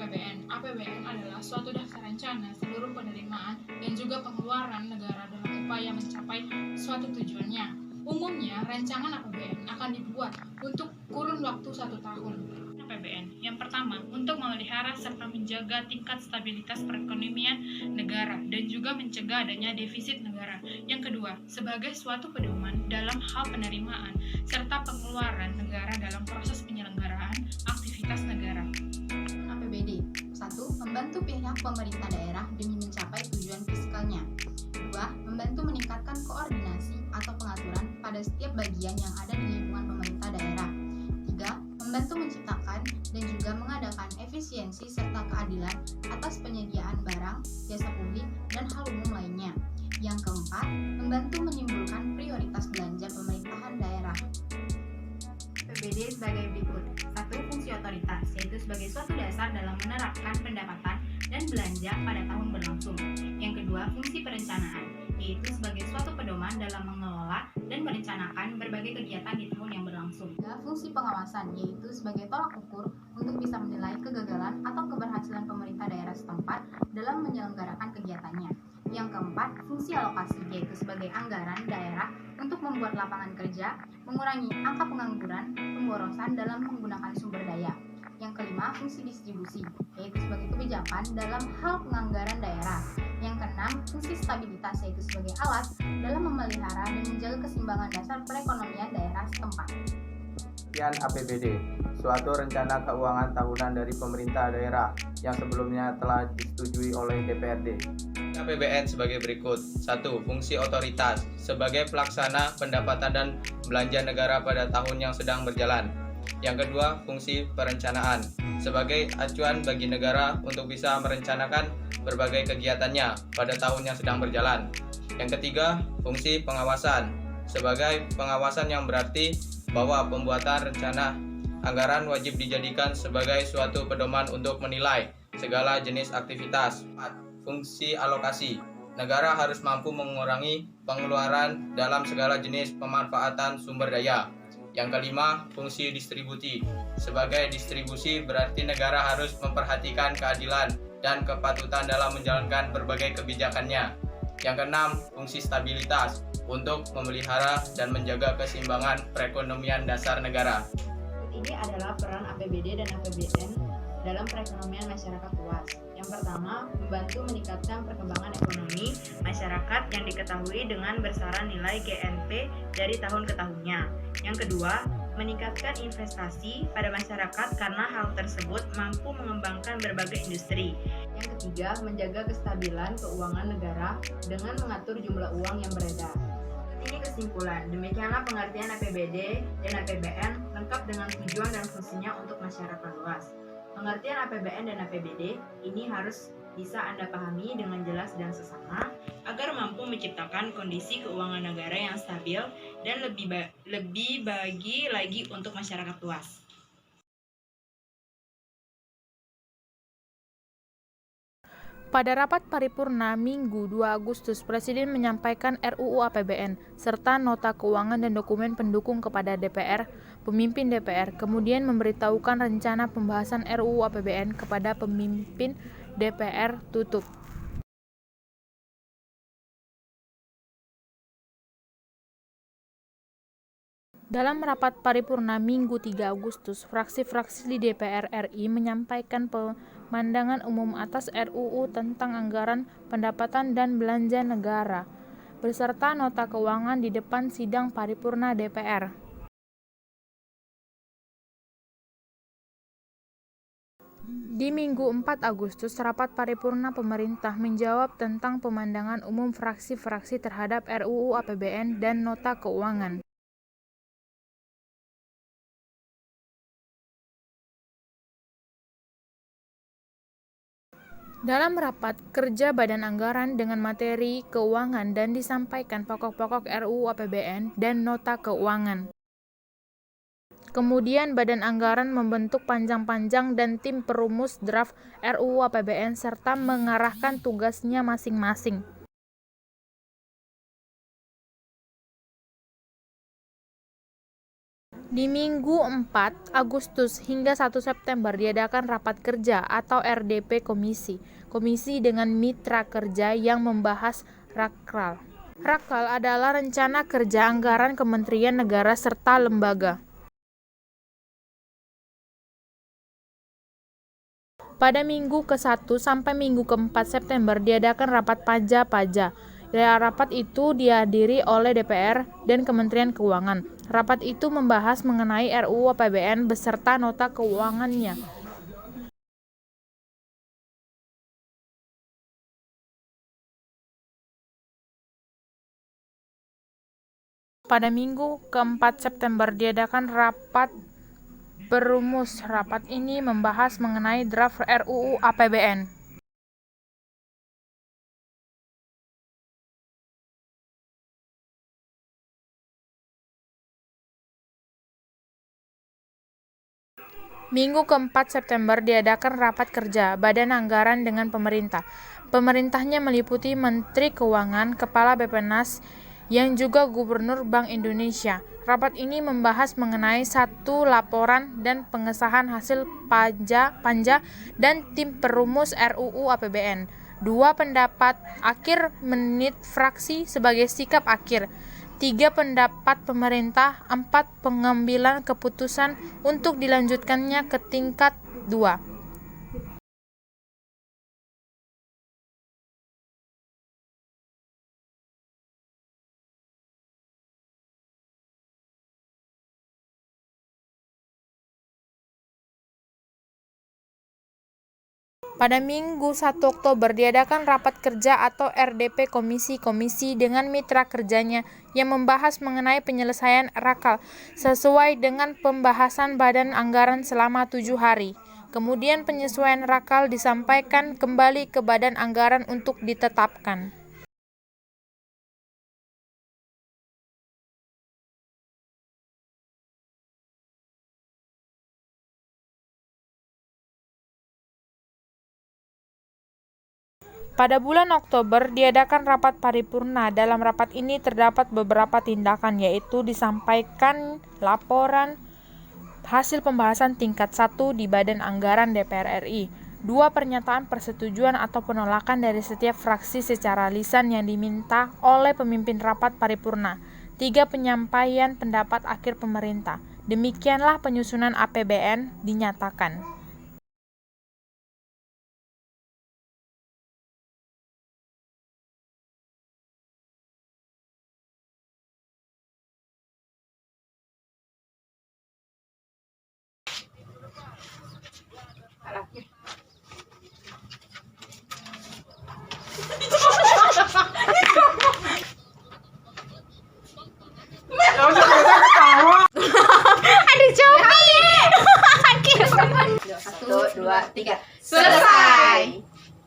APBN. APBN adalah suatu daftar rencana seluruh penerimaan dan juga pengeluaran negara dalam upaya mencapai suatu tujuannya. Umumnya, rancangan APBN akan dibuat untuk kurun waktu 1 tahun. APBN. Yang pertama, untuk memelihara serta menjaga tingkat stabilitas perekonomian negara dan juga mencegah adanya defisit negara. Yang kedua, sebagai suatu pedoman dalam hal penerimaan serta pengeluaran negara dalam proses penyelenggaraan aktivitas negara. APBD. 1. Membantu pihak pemerintah daerah demi mencapai tujuan fiskalnya. 2. Membantu meningkatkan koordinasi atau pengaturan pada setiap bagian yang ada di lingkungan pemerintah daerah. 3. Membantu menciptakan dan juga mengadakan efisiensi serta keadilan atas penyediaan barang, jasa publik, dan hal umum lainnya. Yang keempat, membantu menimbulkan prioritas belanja pemerintahan daerah. APBD sebagai berikut. 1. Fungsi otoritas, yaitu sebagai suatu dasar dalam menerapkan pendapatan dan belanja pada tahun berlangsung. Yang kedua, fungsi perencanaan, yaitu sebagai suatu pedoman dalam mengelola dan merencanakan berbagai kegiatan di tahun yang berlangsung. Fungsi pengawasan, yaitu sebagai tolak ukur untuk bisa menilai kegagalan atau keberhasilan pemerintah daerah setempat dalam menyelenggarakan kegiatannya. Yang keempat, fungsi alokasi, yaitu sebagai anggaran daerah untuk membuat lapangan kerja, mengurangi angka pengangguran, pemborosan dalam menggunakan sumber daya. Yang kelima, fungsi distribusi, yaitu sebagai kebijakan dalam hal penganggaran daerah. Yang keenam, fungsi stabilitas, yaitu sebagai alat dalam memelihara dan menjaga keseimbangan dasar perekonomian daerah setempat. Sekian APBD, suatu rencana keuangan tahunan dari pemerintah daerah yang sebelumnya telah disetujui oleh DPRD. APBN sebagai berikut. 1. Fungsi otoritas sebagai pelaksana pendapatan dan belanja negara pada tahun yang sedang berjalan. Yang kedua, fungsi perencanaan sebagai acuan bagi negara untuk bisa merencanakan berbagai kegiatannya pada tahun yang sedang berjalan. Yang ketiga, fungsi pengawasan sebagai pengawasan yang berarti bahwa pembuatan rencana anggaran wajib dijadikan sebagai suatu pedoman untuk menilai segala jenis aktivitas. 4. Fungsi alokasi. Negara harus mampu mengurangi pengeluaran dalam segala jenis pemanfaatan sumber daya. Yang kelima, fungsi distribusi. Sebagai distribusi berarti negara harus memperhatikan keadilan dan kepatutan dalam menjalankan berbagai kebijakannya. Yang keenam, fungsi stabilitas untuk memelihara dan menjaga keseimbangan perekonomian dasar negara. Ini adalah peran APBD dan APBN dalam perekonomian masyarakat luas. Yang pertama, membantu meningkatkan perkembangan ekonomi masyarakat yang diketahui dengan besaran nilai GNP dari tahun ke tahunnya. Yang kedua, meningkatkan investasi pada masyarakat karena hal tersebut mampu mengembangkan berbagai industri. Yang ketiga, menjaga kestabilan keuangan negara dengan mengatur jumlah uang yang beredar. Ini kesimpulan, demikianlah pengertian APBD dan APBN lengkap dengan tujuan dan fungsinya untuk masyarakat luas. Pengertian APBN dan APBD ini harus bisa Anda pahami dengan jelas dan sesama agar mampu menciptakan kondisi keuangan negara yang stabil dan lebih bagi lagi untuk masyarakat luas. Pada rapat paripurna Minggu 2 Agustus, Presiden menyampaikan RUU APBN serta nota keuangan dan dokumen pendukung kepada DPR, pemimpin DPR, kemudian memberitahukan rencana pembahasan RUU APBN kepada pemimpin DPR tutup. Dalam rapat paripurna Minggu 3 Agustus, fraksi-fraksi di DPR RI menyampaikan pemandangan umum atas RUU tentang anggaran pendapatan dan belanja negara, beserta nota keuangan di depan sidang paripurna DPR. Di Minggu 4 Agustus, rapat paripurna pemerintah menjawab tentang pemandangan umum fraksi-fraksi terhadap RUU APBN dan nota keuangan. Dalam rapat kerja Badan Anggaran dengan materi keuangan dan disampaikan pokok-pokok RUU APBN dan nota keuangan. Kemudian Badan Anggaran membentuk panjang-panjang dan tim perumus draft RUU APBN serta mengarahkan tugasnya masing-masing. Di Minggu 4 Agustus hingga 1 September diadakan rapat kerja atau RDP komisi dengan mitra kerja yang membahas Rakkal. Rakkal adalah rencana kerja anggaran kementerian negara serta lembaga. Pada minggu ke-1 sampai minggu ke-4 September diadakan rapat paja. Rapat itu dihadiri oleh DPR dan Kementerian Keuangan. Rapat itu membahas mengenai RUU APBN beserta nota keuangannya. Pada minggu ke-4 September diadakan rapat berumus. Rapat ini membahas mengenai draft RUU APBN. Minggu ke-4 September diadakan rapat kerja Badan Anggaran dengan pemerintah. Pemerintahnya meliputi Menteri Keuangan, Kepala Bappenas, yang juga Gubernur Bank Indonesia. Rapat ini membahas mengenai 1 laporan dan pengesahan hasil panja dan tim perumus RUU APBN. 2 pendapat akhir menit fraksi sebagai sikap akhir. 3 pendapat pemerintah, 4 pengambilan keputusan untuk dilanjutkannya ke tingkat 2. Pada Minggu 1 Oktober diadakan rapat kerja atau RDP komisi dengan mitra kerjanya yang membahas mengenai penyelesaian Rakkal sesuai dengan pembahasan badan anggaran selama 7 hari. Kemudian penyesuaian Rakkal disampaikan kembali ke badan anggaran untuk ditetapkan. Pada bulan Oktober diadakan rapat paripurna. Dalam rapat ini terdapat beberapa tindakan, yaitu disampaikan laporan hasil pembahasan tingkat 1 di Badan Anggaran DPR RI, 2 pernyataan persetujuan atau penolakan dari setiap fraksi secara lisan yang diminta oleh pemimpin rapat paripurna, 3 penyampaian pendapat akhir pemerintah. Demikianlah penyusunan APBN dinyatakan. Satu, dua, tiga. Selesai.